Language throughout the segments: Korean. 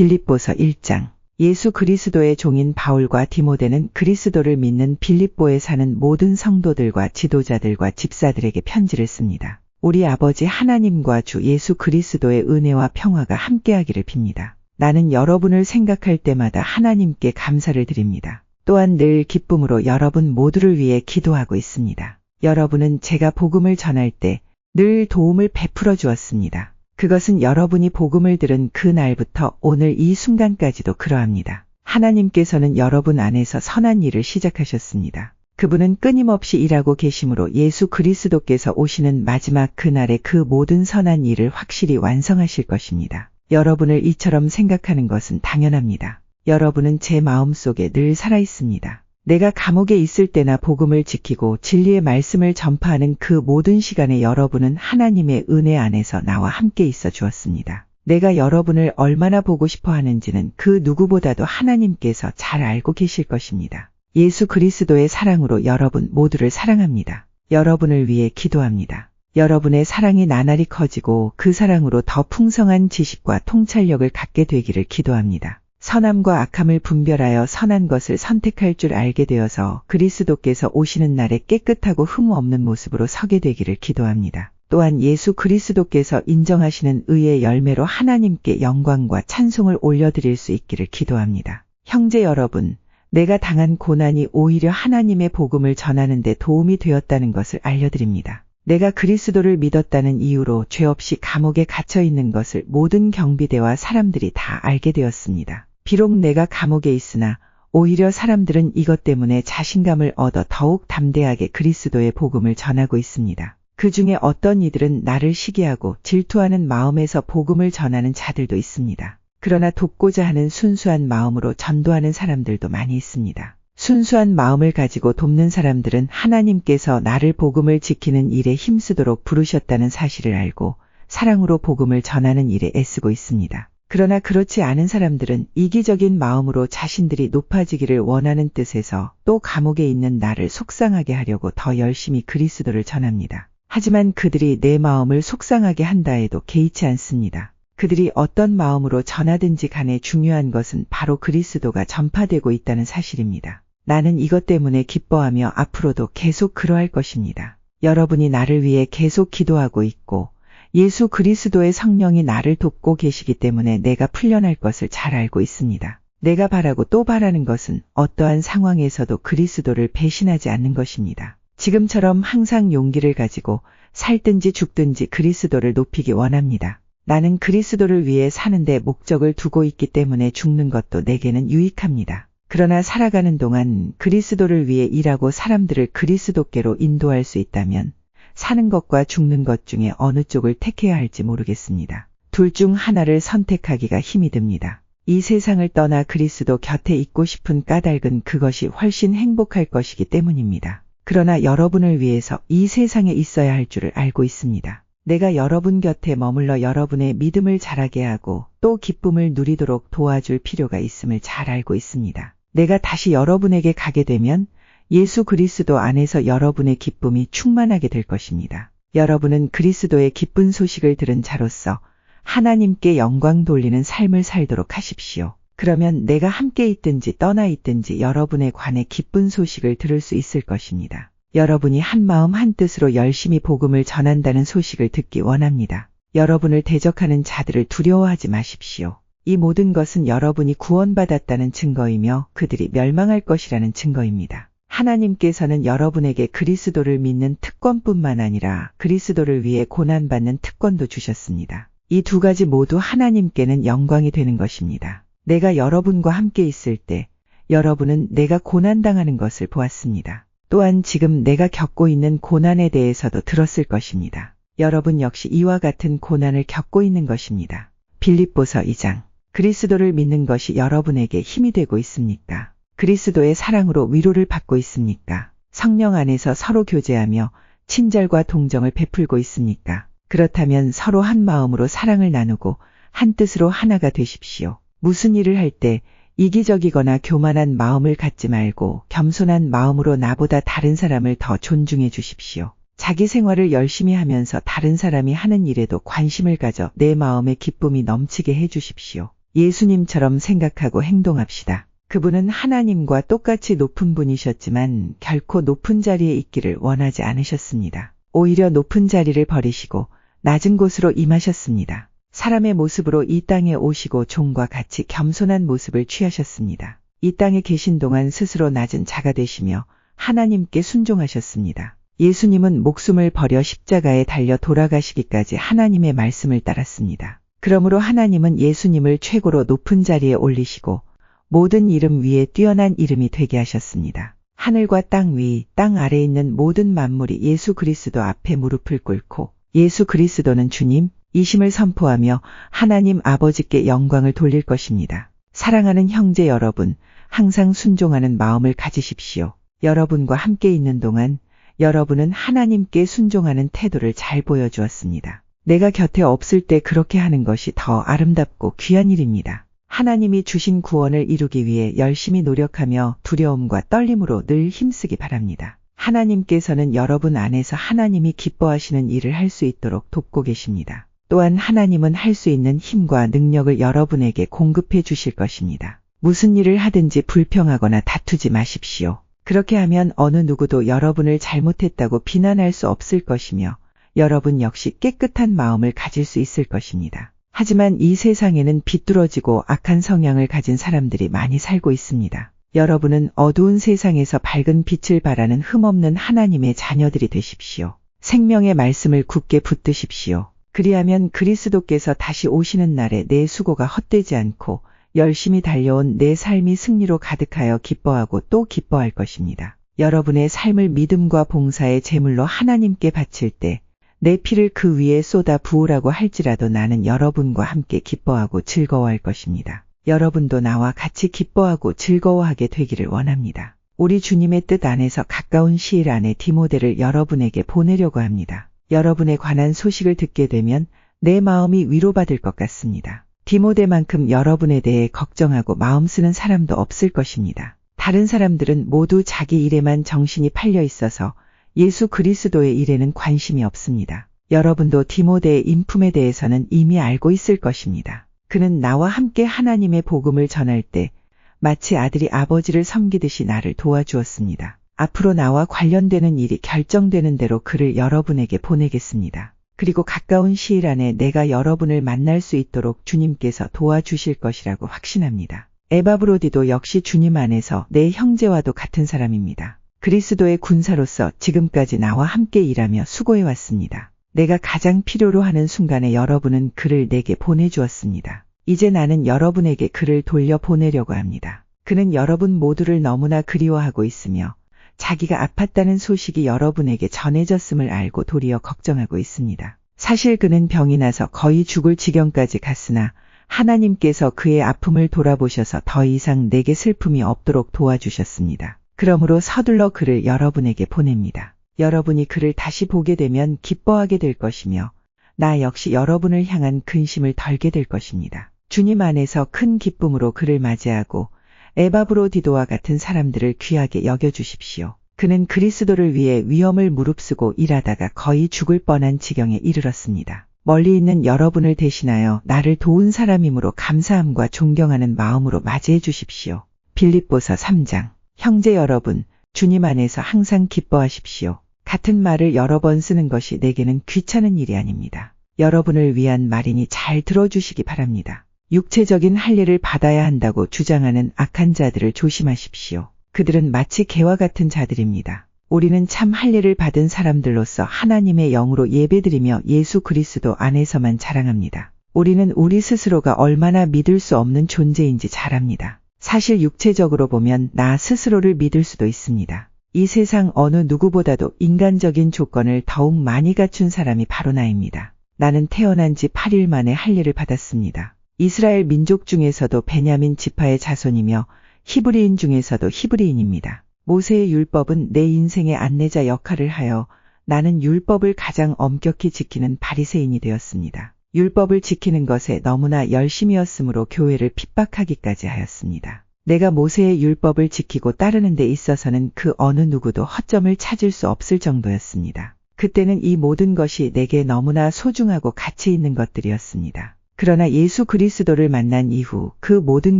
빌립보서 1장. 예수 그리스도의 종인 바울과 디모데는 그리스도를 믿는 빌립보에 사는 모든 성도들과 지도자들과 집사들에게 편지를 씁니다. 우리 아버지 하나님과 주 예수 그리스도의 은혜와 평화가 함께하기를 빕니다. 나는 여러분을 생각할 때마다 하나님께 감사를 드립니다. 또한 늘 기쁨으로 여러분 모두를 위해 기도하고 있습니다. 여러분은 제가 복음을 전할 때 늘 도움을 베풀어 주었습니다. 그것은 여러분이 복음을 들은 그 날부터 오늘 이 순간까지도 그러합니다. 하나님께서는 여러분 안에서 선한 일을 시작하셨습니다. 그분은 끊임없이 일하고 계시므로 예수 그리스도께서 오시는 마지막 그날에 그 모든 선한 일을 확실히 완성하실 것입니다. 여러분을 이처럼 생각하는 것은 당연합니다. 여러분은 제 마음속에 늘 살아있습니다. 내가 감옥에 있을 때나 복음을 지키고 진리의 말씀을 전파하는 그 모든 시간에 여러분은 하나님의 은혜 안에서 나와 함께 있어 주었습니다. 내가 여러분을 얼마나 보고 싶어 하는지는 그 누구보다도 하나님께서 잘 알고 계실 것입니다. 예수 그리스도의 사랑으로 여러분 모두를 사랑합니다. 여러분을 위해 기도합니다. 여러분의 사랑이 나날이 커지고 그 사랑으로 더 풍성한 지식과 통찰력을 갖게 되기를 기도합니다. 선함과 악함을 분별하여 선한 것을 선택할 줄 알게 되어서 그리스도께서 오시는 날에 깨끗하고 흠 없는 모습으로 서게 되기를 기도합니다. 또한 예수 그리스도께서 인정하시는 의의 열매로 하나님께 영광과 찬송을 올려드릴 수 있기를 기도합니다. 형제 여러분, 내가 당한 고난이 오히려 하나님의 복음을 전하는 데 도움이 되었다는 것을 알려드립니다. 내가 그리스도를 믿었다는 이유로 죄 없이 감옥에 갇혀 있는 것을 모든 경비대와 사람들이 다 알게 되었습니다. 비록 내가 감옥에 있으나 오히려 사람들은 이것 때문에 자신감을 얻어 더욱 담대하게 그리스도의 복음을 전하고 있습니다. 그 중에 어떤 이들은 나를 시기하고 질투하는 마음에서 복음을 전하는 자들도 있습니다. 그러나 돕고자 하는 순수한 마음으로 전도하는 사람들도 많이 있습니다. 순수한 마음을 가지고 돕는 사람들은 하나님께서 나를 복음을 지키는 일에 힘쓰도록 부르셨다는 사실을 알고 사랑으로 복음을 전하는 일에 애쓰고 있습니다. 그러나 그렇지 않은 사람들은 이기적인 마음으로 자신들이 높아지기를 원하는 뜻에서 또 감옥에 있는 나를 속상하게 하려고 더 열심히 그리스도를 전합니다. 하지만 그들이 내 마음을 속상하게 한다 해도 개의치 않습니다. 그들이 어떤 마음으로 전하든지 간에 중요한 것은 바로 그리스도가 전파되고 있다는 사실입니다. 나는 이것 때문에 기뻐하며 앞으로도 계속 그러할 것입니다. 여러분이 나를 위해 계속 기도하고 있고 예수 그리스도의 성령이 나를 돕고 계시기 때문에 내가 풀려날 것을 잘 알고 있습니다. 내가 바라고 또 바라는 것은 어떠한 상황에서도 그리스도를 배신하지 않는 것입니다. 지금처럼 항상 용기를 가지고 살든지 죽든지 그리스도를 높이기 원합니다. 나는 그리스도를 위해 사는데 목적을 두고 있기 때문에 죽는 것도 내게는 유익합니다. 그러나 살아가는 동안 그리스도를 위해 일하고 사람들을 그리스도께로 인도할 수 있다면 사는 것과 죽는 것 중에 어느 쪽을 택해야 할지 모르겠습니다. 둘 중 하나를 선택하기가 힘이 듭니다. 이 세상을 떠나 그리스도 곁에 있고 싶은 까닭은 그것이 훨씬 행복할 것이기 때문입니다. 그러나 여러분을 위해서 이 세상에 있어야 할 줄을 알고 있습니다. 내가 여러분 곁에 머물러 여러분의 믿음을 자라게 하고 또 기쁨을 누리도록 도와줄 필요가 있음을 잘 알고 있습니다. 내가 다시 여러분에게 가게 되면 예수 그리스도 안에서 여러분의 기쁨이 충만하게 될 것입니다. 여러분은 그리스도의 기쁜 소식을 들은 자로서 하나님께 영광 돌리는 삶을 살도록 하십시오. 그러면 내가 함께 있든지 떠나 있든지 여러분에 관해 기쁜 소식을 들을 수 있을 것입니다. 여러분이 한마음 한뜻으로 열심히 복음을 전한다는 소식을 듣기 원합니다. 여러분을 대적하는 자들을 두려워하지 마십시오. 이 모든 것은 여러분이 구원받았다는 증거이며 그들이 멸망할 것이라는 증거입니다. 하나님께서는 여러분에게 그리스도를 믿는 특권뿐만 아니라 그리스도를 위해 고난받는 특권도 주셨습니다. 이 두 가지 모두 하나님께는 영광이 되는 것입니다. 내가 여러분과 함께 있을 때 여러분은 내가 고난당하는 것을 보았습니다. 또한 지금 내가 겪고 있는 고난에 대해서도 들었을 것입니다. 여러분 역시 이와 같은 고난을 겪고 있는 것입니다. 빌립보서 2장. 그리스도를 믿는 것이 여러분에게 힘이 되고 있습니까? 그리스도의 사랑으로 위로를 받고 있습니까? 성령 안에서 서로 교제하며 친절과 동정을 베풀고 있습니까? 그렇다면 서로 한 마음으로 사랑을 나누고 한 뜻으로 하나가 되십시오. 무슨 일을 할 때 이기적이거나 교만한 마음을 갖지 말고 겸손한 마음으로 나보다 다른 사람을 더 존중해 주십시오. 자기 생활을 열심히 하면서 다른 사람이 하는 일에도 관심을 가져 내 마음에 기쁨이 넘치게 해 주십시오. 예수님처럼 생각하고 행동합시다. 그분은 하나님과 똑같이 높은 분이셨지만 결코 높은 자리에 있기를 원하지 않으셨습니다. 오히려 높은 자리를 버리시고 낮은 곳으로 임하셨습니다. 사람의 모습으로 이 땅에 오시고 종과 같이 겸손한 모습을 취하셨습니다. 이 땅에 계신 동안 스스로 낮은 자가 되시며 하나님께 순종하셨습니다. 예수님은 목숨을 버려 십자가에 달려 돌아가시기까지 하나님의 말씀을 따랐습니다. 그러므로 하나님은 예수님을 최고로 높은 자리에 올리시고 모든 이름 위에 뛰어난 이름이 되게 하셨습니다. 하늘과 땅 위, 땅 아래에 있는 모든 만물이 예수 그리스도 앞에 무릎을 꿇고 예수 그리스도는 주님, 이심을 선포하며 하나님 아버지께 영광을 돌릴 것입니다. 사랑하는 형제 여러분, 항상 순종하는 마음을 가지십시오. 여러분과 함께 있는 동안 여러분은 하나님께 순종하는 태도를 잘 보여주었습니다. 내가 곁에 없을 때 그렇게 하는 것이 더 아름답고 귀한 일입니다. 하나님이 주신 구원을 이루기 위해 열심히 노력하며 두려움과 떨림으로 늘 힘쓰기 바랍니다. 하나님께서는 여러분 안에서 하나님이 기뻐하시는 일을 할 수 있도록 돕고 계십니다. 또한 하나님은 할 수 있는 힘과 능력을 여러분에게 공급해 주실 것입니다. 무슨 일을 하든지 불평하거나 다투지 마십시오. 그렇게 하면 어느 누구도 여러분을 잘못했다고 비난할 수 없을 것이며 여러분 역시 깨끗한 마음을 가질 수 있을 것입니다. 하지만 이 세상에는 비뚤어지고 악한 성향을 가진 사람들이 많이 살고 있습니다. 여러분은 어두운 세상에서 밝은 빛을 발하는 흠없는 하나님의 자녀들이 되십시오. 생명의 말씀을 굳게 붙드십시오. 그리하면 그리스도께서 다시 오시는 날에 내 수고가 헛되지 않고 열심히 달려온 내 삶이 승리로 가득하여 기뻐하고 또 기뻐할 것입니다. 여러분의 삶을 믿음과 봉사의 제물로 하나님께 바칠 때 내 피를 그 위에 쏟아 부으라고 할지라도 나는 여러분과 함께 기뻐하고 즐거워할 것입니다. 여러분도 나와 같이 기뻐하고 즐거워하게 되기를 원합니다. 우리 주님의 뜻 안에서 가까운 시일 안에 디모데를 여러분에게 보내려고 합니다. 여러분에 관한 소식을 듣게 되면 내 마음이 위로받을 것 같습니다. 디모데만큼 여러분에 대해 걱정하고 마음 쓰는 사람도 없을 것입니다. 다른 사람들은 모두 자기 일에만 정신이 팔려 있어서 예수 그리스도의 일에는 관심이 없습니다. 여러분도 디모데의 인품에 대해서는 이미 알고 있을 것입니다. 그는 나와 함께 하나님의 복음을 전할 때 마치 아들이 아버지를 섬기듯이 나를 도와주었습니다. 앞으로 나와 관련되는 일이 결정되는 대로 그를 여러분에게 보내겠습니다. 그리고 가까운 시일 안에 내가 여러분을 만날 수 있도록 주님께서 도와주실 것이라고 확신합니다. 에바브로디도 역시 주님 안에서 내 형제와도 같은 사람입니다. 그리스도의 군사로서 지금까지 나와 함께 일하며 수고해왔습니다. 내가 가장 필요로 하는 순간에 여러분은 그를 내게 보내주었습니다. 이제 나는 여러분에게 그를 돌려보내려고 합니다. 그는 여러분 모두를 너무나 그리워하고 있으며 자기가 아팠다는 소식이 여러분에게 전해졌음을 알고 도리어 걱정하고 있습니다. 사실 그는 병이 나서 거의 죽을 지경까지 갔으나 하나님께서 그의 아픔을 돌아보셔서 더 이상 내게 슬픔이 없도록 도와주셨습니다. 그러므로 서둘러 그를 여러분에게 보냅니다. 여러분이 그를 다시 보게 되면 기뻐하게 될 것이며 나 역시 여러분을 향한 근심을 덜게 될 것입니다. 주님 안에서 큰 기쁨으로 그를 맞이하고 에바브로디도와 같은 사람들을 귀하게 여겨주십시오. 그는 그리스도를 위해 위험을 무릅쓰고 일하다가 거의 죽을 뻔한 지경에 이르렀습니다. 멀리 있는 여러분을 대신하여 나를 도운 사람이므로 감사함과 존경하는 마음으로 맞이해 주십시오. 빌립보서 3장. 형제 여러분, 주님 안에서 항상 기뻐하십시오. 같은 말을 여러 번 쓰는 것이 내게는 귀찮은 일이 아닙니다. 여러분을 위한 말이니 잘 들어주시기 바랍니다. 육체적인 할례를 받아야 한다고 주장하는 악한 자들을 조심하십시오. 그들은 마치 개와 같은 자들입니다. 우리는 참 할례를 받은 사람들로서 하나님의 영으로 예배드리며 예수 그리스도 안에서만 자랑합니다. 우리는 우리 스스로가 얼마나 믿을 수 없는 존재인지 잘 압니다. 사실 육체적으로 보면 나 스스로를 믿을 수도 있습니다. 이 세상 어느 누구보다도 인간적인 조건을 더욱 많이 갖춘 사람이 바로 나입니다. 나는 태어난 지 8일 만에 할례를 받았습니다. 이스라엘 민족 중에서도 베냐민 지파의 자손이며 히브리인 중에서도 히브리인입니다. 모세의 율법은 내 인생의 안내자 역할을 하여 나는 율법을 가장 엄격히 지키는 바리새인이 되었습니다. 율법을 지키는 것에 너무나 열심이었으므로 교회를 핍박하기까지 하였습니다. 내가 모세의 율법을 지키고 따르는 데 있어서는 그 어느 누구도 허점을 찾을 수 없을 정도였습니다. 그때는 이 모든 것이 내게 너무나 소중하고 가치 있는 것들이었습니다. 그러나 예수 그리스도를 만난 이후 그 모든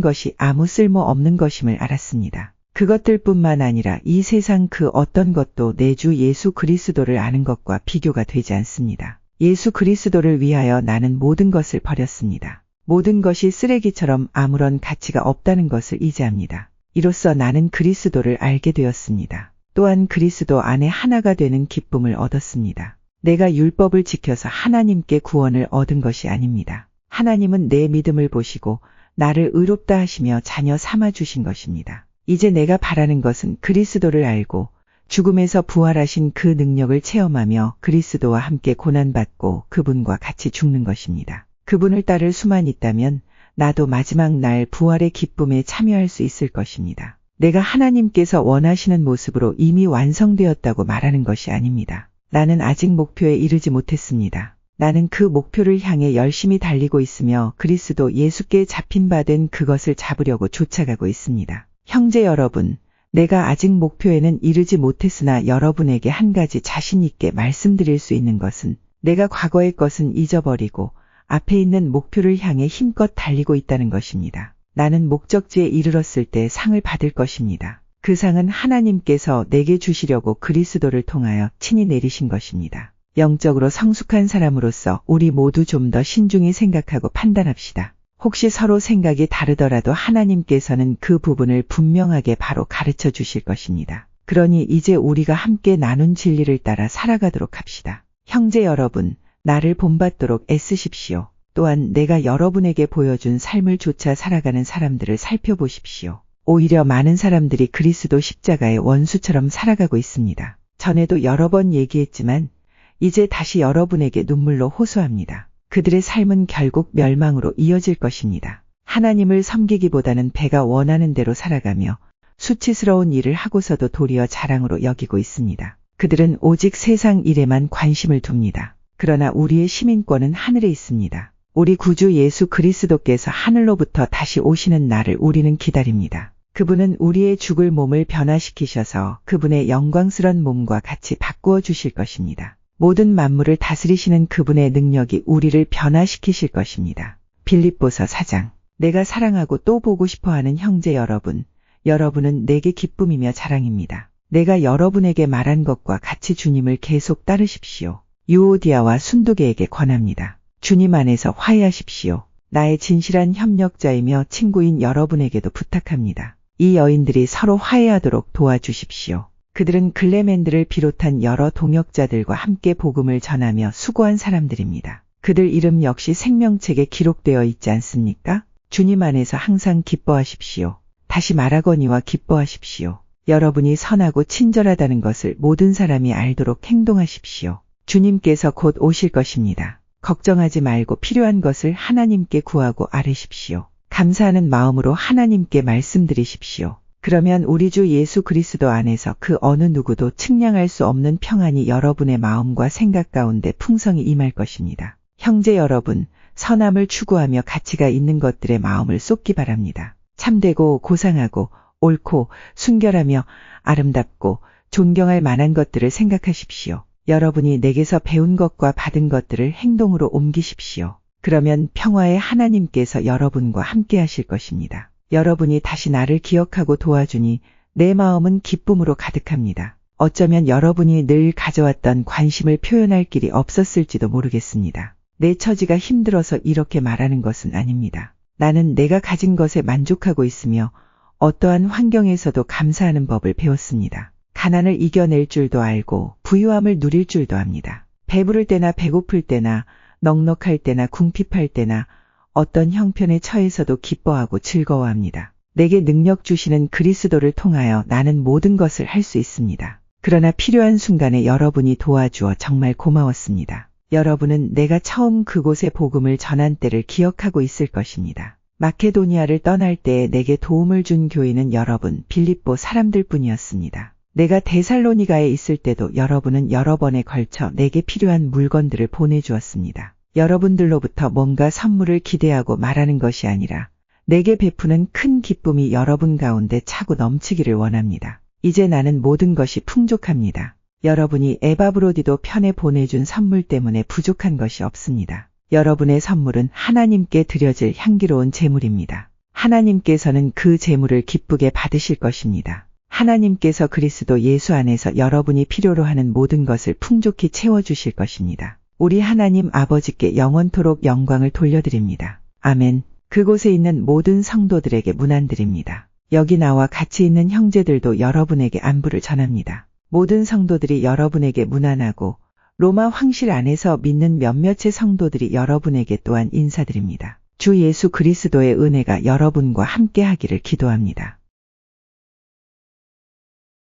것이 아무 쓸모 없는 것임을 알았습니다. 그것들뿐만 아니라 이 세상 그 어떤 것도 내 주 예수 그리스도를 아는 것과 비교가 되지 않습니다. 예수 그리스도를 위하여 나는 모든 것을 버렸습니다. 모든 것이 쓰레기처럼 아무런 가치가 없다는 것을 이제합니다. 이로써 나는 그리스도를 알게 되었습니다. 또한 그리스도 안에 하나가 되는 기쁨을 얻었습니다. 내가 율법을 지켜서 하나님께 구원을 얻은 것이 아닙니다. 하나님은 내 믿음을 보시고 나를 의롭다 하시며 자녀 삼아 주신 것입니다. 이제 내가 바라는 것은 그리스도를 알고 죽음에서 부활하신 그 능력을 체험하며 그리스도와 함께 고난받고 그분과 같이 죽는 것입니다. 그분을 따를 수만 있다면 나도 마지막 날 부활의 기쁨에 참여할 수 있을 것입니다. 내가 하나님께서 원하시는 모습으로 이미 완성되었다고 말하는 것이 아닙니다. 나는 아직 목표에 이르지 못했습니다. 나는 그 목표를 향해 열심히 달리고 있으며 그리스도 예수께 잡힌 바 된 그것을 잡으려고 쫓아가고 있습니다. 형제 여러분, 내가 아직 목표에는 이르지 못했으나 여러분에게 한 가지 자신 있게 말씀드릴 수 있는 것은 내가 과거의 것은 잊어버리고 앞에 있는 목표를 향해 힘껏 달리고 있다는 것입니다. 나는 목적지에 이르렀을 때 상을 받을 것입니다. 그 상은 하나님께서 내게 주시려고 그리스도를 통하여 친히 내리신 것입니다. 영적으로 성숙한 사람으로서 우리 모두 좀 더 신중히 생각하고 판단합시다. 혹시 서로 생각이 다르더라도 하나님께서는 그 부분을 분명하게 바로 가르쳐 주실 것입니다. 그러니 이제 우리가 함께 나눈 진리를 따라 살아가도록 합시다. 형제 여러분, 나를 본받도록 애쓰십시오. 또한 내가 여러분에게 보여준 삶을 조차 살아가는 사람들을 살펴보십시오. 오히려 많은 사람들이 그리스도 십자가의 원수처럼 살아가고 있습니다. 전에도 여러 번 얘기했지만 이제 다시 여러분에게 눈물로 호소합니다. 그들의 삶은 결국 멸망으로 이어질 것입니다. 하나님을 섬기기보다는 배가 원하는 대로 살아가며 수치스러운 일을 하고서도 도리어 자랑으로 여기고 있습니다. 그들은 오직 세상 일에만 관심을 둡니다. 그러나 우리의 시민권은 하늘에 있습니다. 우리 구주 예수 그리스도께서 하늘로부터 다시 오시는 날을 우리는 기다립니다. 그분은 우리의 죽을 몸을 변화시키셔서 그분의 영광스런 몸과 같이 바꾸어 주실 것입니다. 모든 만물을 다스리시는 그분의 능력이 우리를 변화시키실 것입니다. 빌립보서 4장. 내가 사랑하고 또 보고 싶어하는 형제 여러분, 여러분은 내게 기쁨이며 자랑입니다. 내가 여러분에게 말한 것과 같이 주님을 계속 따르십시오. 유오디아와 순두계에게 권합니다. 주님 안에서 화해하십시오. 나의 진실한 협력자이며 친구인 여러분에게도 부탁합니다. 이 여인들이 서로 화해하도록 도와주십시오. 그들은 글레멘드를 비롯한 여러 동역자들과 함께 복음을 전하며 수고한 사람들입니다. 그들 이름 역시 생명책에 기록되어 있지 않습니까? 주님 안에서 항상 기뻐하십시오. 다시 말하거니와 기뻐하십시오. 여러분이 선하고 친절하다는 것을 모든 사람이 알도록 행동하십시오. 주님께서 곧 오실 것입니다. 걱정하지 말고 필요한 것을 하나님께 구하고 아뢰십시오. 감사하는 마음으로 하나님께 말씀드리십시오. 그러면 우리 주 예수 그리스도 안에서 그 어느 누구도 측량할 수 없는 평안이 여러분의 마음과 생각 가운데 풍성히 임할 것입니다. 형제 여러분, 선함을 추구하며 가치가 있는 것들의 마음을 쏟기 바랍니다. 참되고 고상하고 옳고 순결하며 아름답고 존경할 만한 것들을 생각하십시오. 여러분이 내게서 배운 것과 받은 것들을 행동으로 옮기십시오. 그러면 평화의 하나님께서 여러분과 함께 하실 것입니다. 여러분이 다시 나를 기억하고 도와주니 내 마음은 기쁨으로 가득합니다. 어쩌면 여러분이 늘 가져왔던 관심을 표현할 길이 없었을지도 모르겠습니다. 내 처지가 힘들어서 이렇게 말하는 것은 아닙니다. 나는 내가 가진 것에 만족하고 있으며 어떠한 환경에서도 감사하는 법을 배웠습니다. 가난을 이겨낼 줄도 알고 부유함을 누릴 줄도 압니다. 배부를 때나 배고플 때나 넉넉할 때나 궁핍할 때나 어떤 형편에 처해서도 기뻐하고 즐거워합니다. 내게 능력 주시는 그리스도를 통하여 나는 모든 것을 할 수 있습니다. 그러나 필요한 순간에 여러분이 도와주어 정말 고마웠습니다. 여러분은 내가 처음 그곳에 복음을 전한 때를 기억하고 있을 것입니다. 마케도니아를 떠날 때에 내게 도움을 준 교인은 여러분 빌립보 사람들 뿐이었습니다. 내가 데살로니가에 있을 때도 여러분은 여러 번에 걸쳐 내게 필요한 물건들을 보내주었습니다. 여러분들로부터 뭔가 선물을 기대하고 말하는 것이 아니라 내게 베푸는 큰 기쁨이 여러분 가운데 차고 넘치기를 원합니다. 이제 나는 모든 것이 풍족합니다. 여러분이 에바브로디도 편에 보내준 선물 때문에 부족한 것이 없습니다. 여러분의 선물은 하나님께 드려질 향기로운 제물입니다. 하나님께서는 그 제물을 기쁘게 받으실 것입니다. 하나님께서 그리스도 예수 안에서 여러분이 필요로 하는 모든 것을 풍족히 채워주실 것입니다. 우리 하나님 아버지께 영원토록 영광을 돌려드립니다. 아멘. 그곳에 있는 모든 성도들에게 문안드립니다. 여기 나와 같이 있는 형제들도 여러분에게 안부를 전합니다. 모든 성도들이 여러분에게 문안하고 로마 황실 안에서 믿는 몇몇의 성도들이 여러분에게 또한 인사드립니다. 주 예수 그리스도의 은혜가 여러분과 함께 하기를 기도합니다.